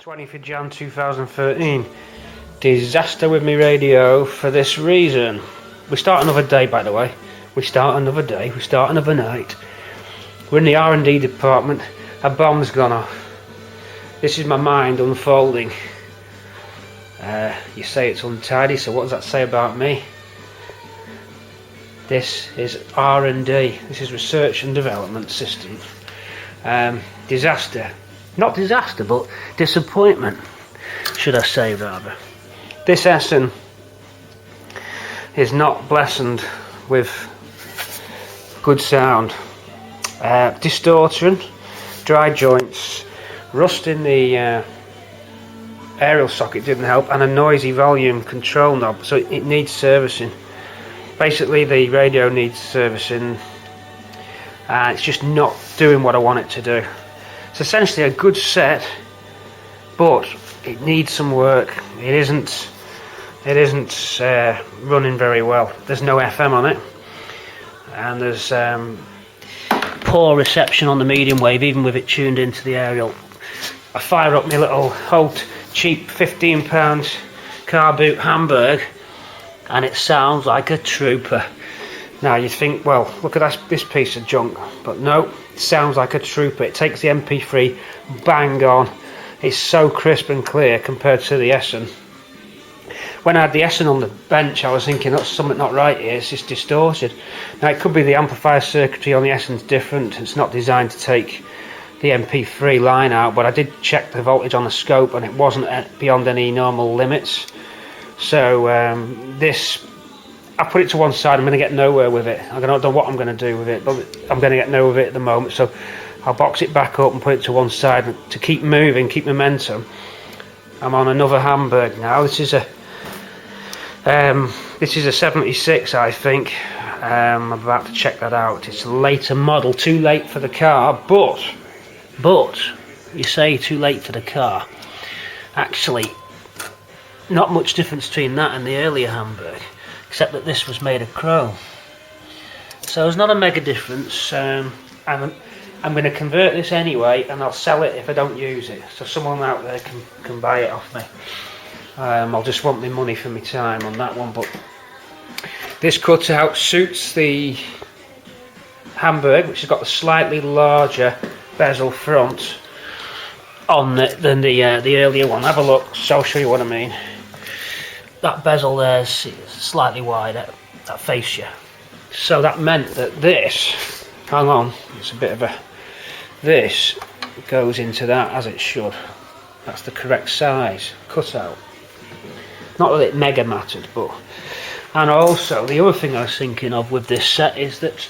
20th of Jan 2013. Disaster with me radio for this reason. We start another day, by the way. We start another day, we start another night. We're in the R&D department. A bomb's gone off. This is my mind unfolding. You say it's untidy, so what does that say about me? This is R&D. This is research and development systems. Disaster. Not disaster, but disappointment, should I say rather. This Essen is not blessed with good sound. Distortion, dry joints, rust in the aerial socket didn't help, and a noisy volume control knob, so it needs servicing. Basically the radio needs servicing, and it's just not doing what I want it to do. It's essentially a good set, but it needs some work. It isn't running very well. There's no FM on it, and there's poor reception on the medium wave, even with it tuned into the aerial. I fire up my little Holt cheap £15 car boot Hamburg, and it sounds like a trooper. Now you think, well, look at this piece of junk, but no, it sounds like a trooper. It takes the MP3 bang on. It's so crisp and clear compared to the Essen. When I had the Essen on the bench, I was thinking that's something not right here, it's just distorted. Now it could be the amplifier circuitry on the Essen's different. It's not designed to take the MP3 line out, but I did check the voltage on the scope and it wasn't beyond any normal limits. So I put it to one side. I'm going to get nowhere with it. I don't know what I'm going to do with it, but I'm going to get nowhere with it at the moment. So I'll box it back up and put it to one side to keep moving, keep momentum. I'm on another Hamburg now. This is a 76, I think. I'm about to check that out. It's a later model, too late for the car, but you say too late for the car. Actually, not much difference between that and the earlier Hamburg, except that this was made of chrome. So there's not a mega difference. I'm going to convert this anyway, and I'll sell it if I don't use it. So someone out there can buy it off me. I'll just want my money for my time on that one. But this cutout suits the Hamburg, which has got a slightly larger bezel front on than the earlier one. Have a look, so I'll show you what I mean. That bezel there is slightly wider, that fascia. So that meant that this, hang on, it's a bit of a, this goes into that as it should. That's the correct size cutout. Not that it mega mattered, but, and also the other thing I was thinking of with this set is that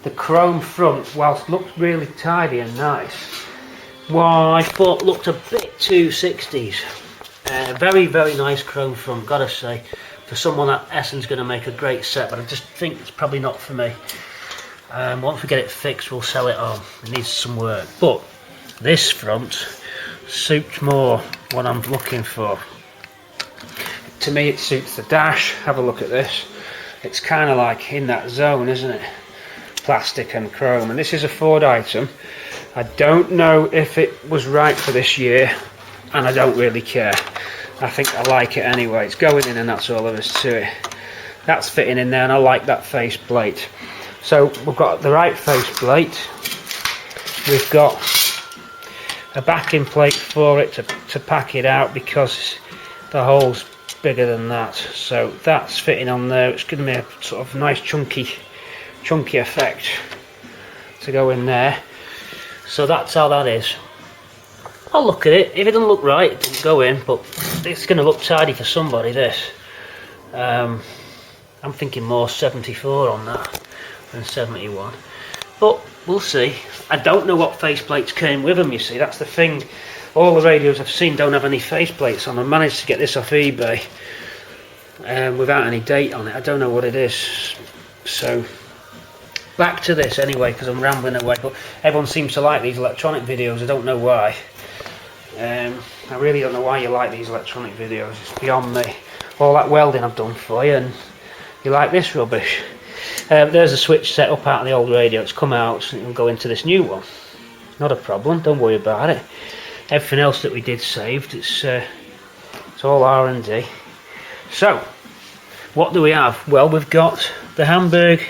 the chrome front, whilst looked really tidy and nice, well, I thought looked a bit too 60s. Very, very nice chrome front, gotta say. For someone that Essen's going to make a great set, but I just think it's probably not for me. Once we get it fixed, we'll sell it on. It needs some work. But this front suits more what I'm looking for. To me, it suits the dash. Have a look at this. It's kind of like in that zone, isn't it? Plastic and chrome. And this is a Ford item. I don't know if it was right for this year, and I don't really care. I think I like it anyway. It's going in and that's all there is to it. That's fitting in there, and I like that face plate. So we've got the right face plate. We've got a backing plate for it to pack it out because the hole's bigger than that. So that's fitting on there. It's going to be a sort of nice chunky effect to go in there. So that's how that is. I'll look at it. If it doesn't look right, it doesn't go in, but it's going to look tidy for somebody, this. I'm thinking more 74 on that than 71. But we'll see. I don't know what faceplates came with them, you see. That's the thing. All the radios I've seen don't have any faceplates on. I managed to get this off eBay without any date on it. I don't know what it is. So back to this anyway, because I'm rambling away. But everyone seems to like these electronic videos. I don't know why. I really don't know why you like these electronic videos. It's beyond me. All that welding I've done for you, and you like this rubbish. There's a switch set up out of the old radio. It's come out, and it'll go into this new one. Not a problem, don't worry about it. everything else that we did saved. It's all R&D. So what do we have? Well, we've got the Hamburg,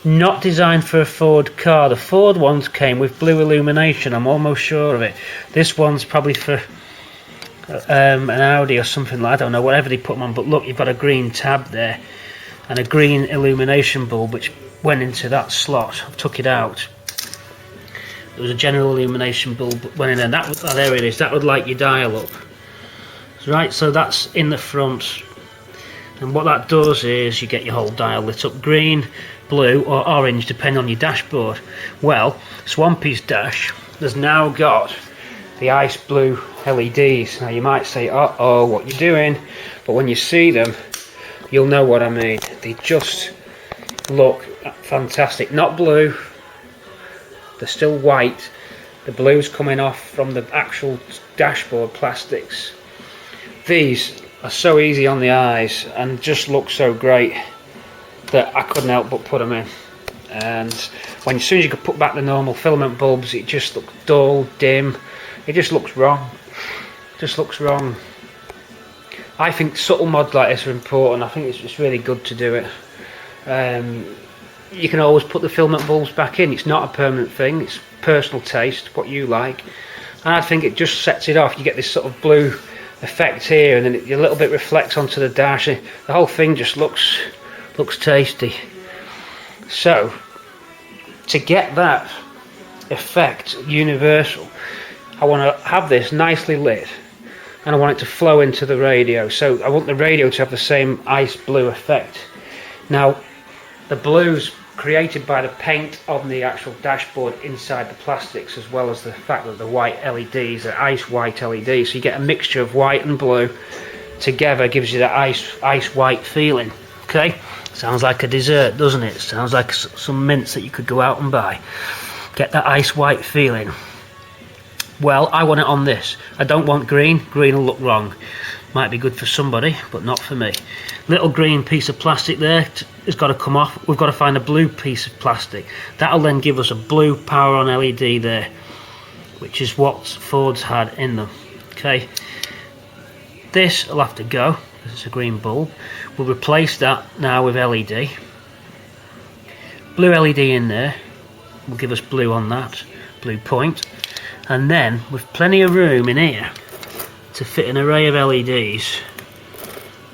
not designed for a Ford car. The Ford ones came with blue illumination, I'm almost sure of it. This one's probably for an Audi or something like, I don't know, whatever they put them on. But look, you've got a green tab there and a green illumination bulb which went into that slot. I've took it out. There was a general illumination bulb that went in there. Oh, there it is. That would light your dial up. Right, so that's in the front. And what that does is you get your whole dial lit up green, blue or orange depending on your dashboard. Well, Swampy's dash has now got the ice blue LEDs. Now you might say, uh-oh, what you doing? But when you see them, you'll know what I mean. They just look fantastic. Not blue, they're still white. The blue's coming off from the actual dashboard plastics. These are so easy on the eyes and just look so great that I couldn't help but put them in. And as soon as you could put back the normal filament bulbs, it just looks dull, dim. It just looks wrong. Just looks wrong. I think subtle mods like this are important. I think it's just really good to do it. You can always put the filament bulbs back in. It's not a permanent thing. It's personal taste, what you like. And I think it just sets it off. You get this sort of blue effect here, and then a little bit reflects onto the dash. The whole thing just looks tasty. So to get that effect universal, I want to have this nicely lit and I want it to flow into the radio. So I want the radio to have the same ice blue effect. Now the blue's created by the paint on the actual dashboard inside the plastics, as well as the fact that the white LEDs are ice white LEDs, so you get a mixture of white and blue together, gives you that ice white feeling. Okay, sounds like a dessert, doesn't it? Sounds like some mints that you could go out and buy. Get that ice white feeling. Well, I want it on this. I don't want green. Green will look wrong. Might be good for somebody, but not for me. Little green piece of plastic there has got to come off. We've got to find a blue piece of plastic. That'll then give us a blue power on LED there, which is what Ford's had in them. Okay, this will have to go because it's a green bulb. We'll replace that now with LED. Blue LED in there will give us blue on that, blue point. And then with plenty of room in here to fit an array of LEDs,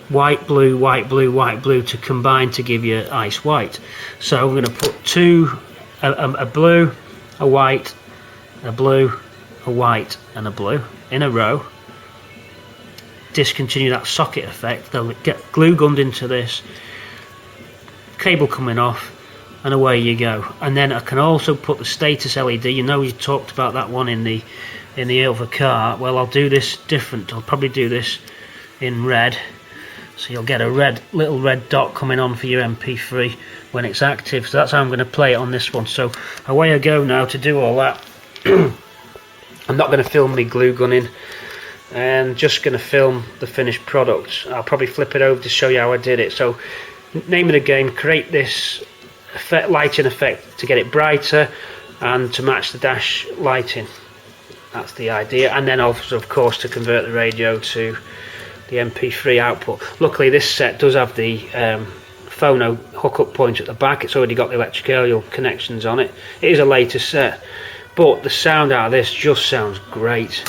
white, blue, white, blue, white, blue, to combine to give you ice white. So we're going to put a blue, a white, a blue, a white and a blue in a row. Discontinue that socket effect. They'll get glue gunned into this, cable coming off, and away you go. And then I can also put the status LED. You know, you talked about that one in the other car. Well, I'll do this different. I'll probably do this in red, so you'll get a little red dot coming on for your MP3 when it's active. So that's how I'm going to play it on this one. So away I go now to do all that. I'm not going to film me glue gunning, and just going to film the finished product. I'll probably flip it over to show you how I did it. So name of the game, create this lighting effect to get it brighter and to match the dash lighting. That's the idea. And then also, of course, to convert the radio to the MP3 output. Luckily this set does have the phono hookup point at the back. It's already got the electrical connections on it. It is a later set, but the sound out of this just sounds great.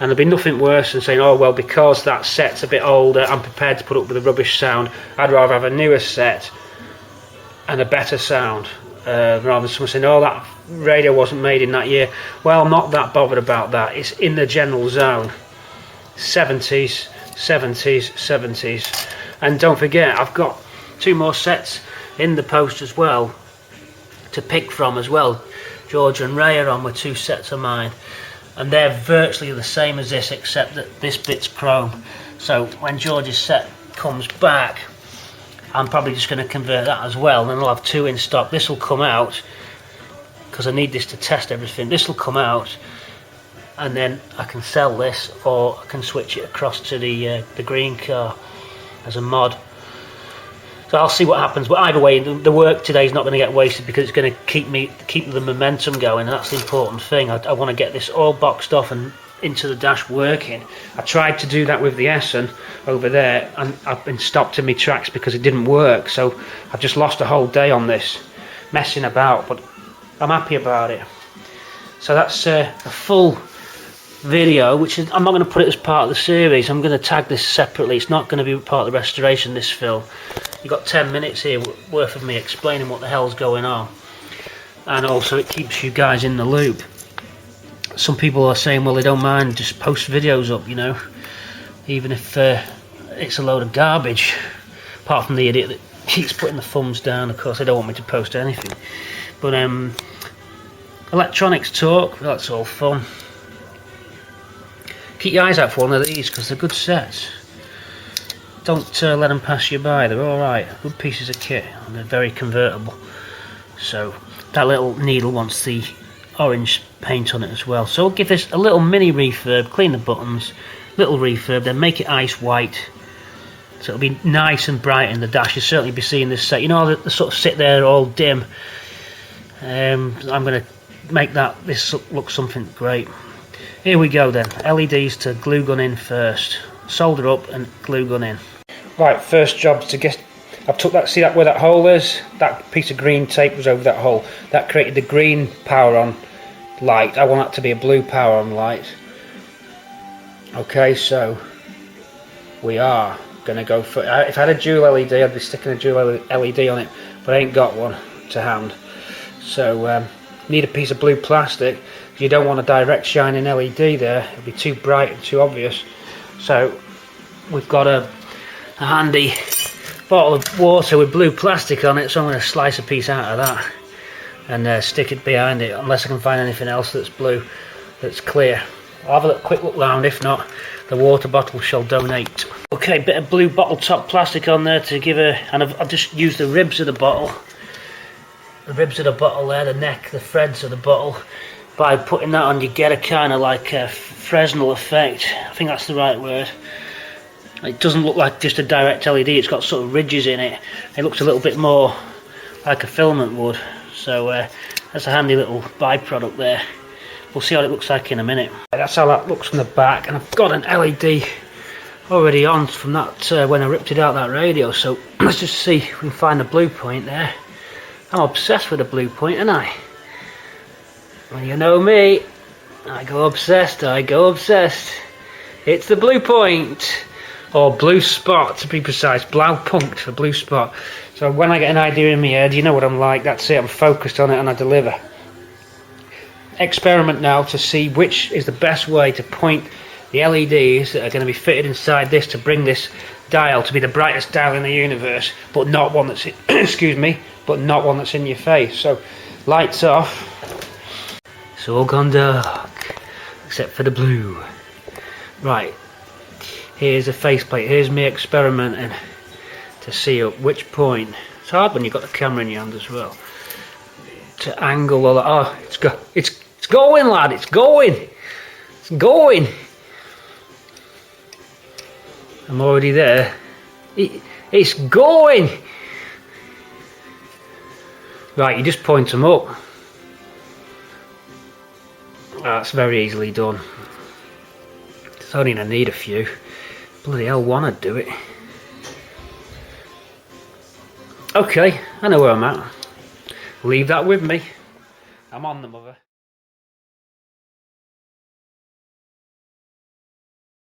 And there'll be nothing worse than saying, oh well, because that set's a bit older, I'm prepared to put up with a rubbish sound. I'd rather have a newer set and a better sound, rather than someone saying, oh, that radio wasn't made in that year. Well, I'm not that bothered about that. It's in the general zone. 70s, 70s, 70s. And don't forget, I've got 2 more sets in the post as well to pick from as well. George and Ray are on with 2 sets of mine, and they're virtually the same as this, except that this bit's chrome. So when George's set comes back, I'm probably just going to convert that as well, and then I'll have 2 in stock. This will come out because I need this to test everything. This will come out, and then I can sell this, or I can switch it across to the green car as a mod. So I'll see what happens. But either way, the work today is not going to get wasted, because it's going to keep the momentum going, and that's the important thing. I want to get this all boxed off and into the dash working. I tried to do that with the Essen over there, and I've been stopped in my tracks because it didn't work. So I've just lost a whole day on this, messing about, but I'm happy about it. So that's a full video, which is, I'm not going to put it as part of the series. I'm going to tag this separately. It's not going to be part of the restoration, this film. You've got 10 minutes here worth of me explaining what the hell's going on, and also it keeps you guys in the loop. Some people are saying, well, they don't mind, just post videos up, you know, even if it's a load of garbage, apart from the idiot that keeps putting the thumbs down. Of course, they don't want me to post anything. But electronics talk, that's all fun. Keep your eyes out for one of these, because they're good sets. Don't let them pass you by. They're alright, good pieces of kit, and they're very convertible. So that little needle wants the orange paint on it as well. So I'll give this a little mini refurb, clean the buttons, little refurb, then make it ice white. So it'll be nice and bright in the dash. You'll certainly be seeing this set. You know, they sort of sit there all dim. I'm going to make this look something great. Here we go then. LEDs to glue gun in first. Solder up and glue gun in. Right, first job's to get... I've took that, see that where that hole is? That piece of green tape was over that hole. That created the green power on light. I want that to be a blue power on light. Okay, so we are going to go for... If I had a dual LED, I'd be sticking a dual LED on it, but I ain't got one to hand. So, need a piece of blue plastic. You don't want a direct shining LED there. It'll be too bright and too obvious. So, we've got a handy bottle of water with blue plastic on it, so I'm going to slice a piece out of that and stick it behind it, unless I can find anything else that's blue, that's clear. I'll have a quick look round. If not, the water bottle shall donate. Okay, bit of blue bottle top plastic on there to give a... And I've just used the ribs of the bottle. The ribs of the bottle there, the neck, the threads of the bottle. By putting that on, you get a kind of like a Fresnel effect. I think that's the right word. It doesn't look like just a direct LED. It's got sort of ridges in it. It looks a little bit more like a filament would. So that's a handy little byproduct there. We'll see how it looks like in a minute. That's how that looks from the back, and I've got an LED already on from that when I ripped it out that radio. So let's just see if we can find the blue point there. I'm obsessed with the blue point, aren't I? Well, you know me. I go obsessed. It's the blue point, or blue spot to be precise. Blaupunkt for blue spot. So when I get an idea in my head, you know what I'm like. That's it. I'm focused on it and I deliver. Experiment now to see which is the best way to point the LEDs that are going to be fitted inside this to bring this dial to be the brightest dial in the universe, but not one that's excuse me, but not one that's in your face. So lights off. It's all gone dark except for the blue. Right, here's a faceplate. Here's me experimenting to see at which point. It's hard when you've got the camera in your hand as well to angle all that. Oh, it's going, lad. It's going. I'm already there. It's going. Right, you just point them up. That's very easily done. It's only going to need a few. Bloody hell, wanna do it. Okay, I know where I'm at. Leave that with me. I'm on the mother.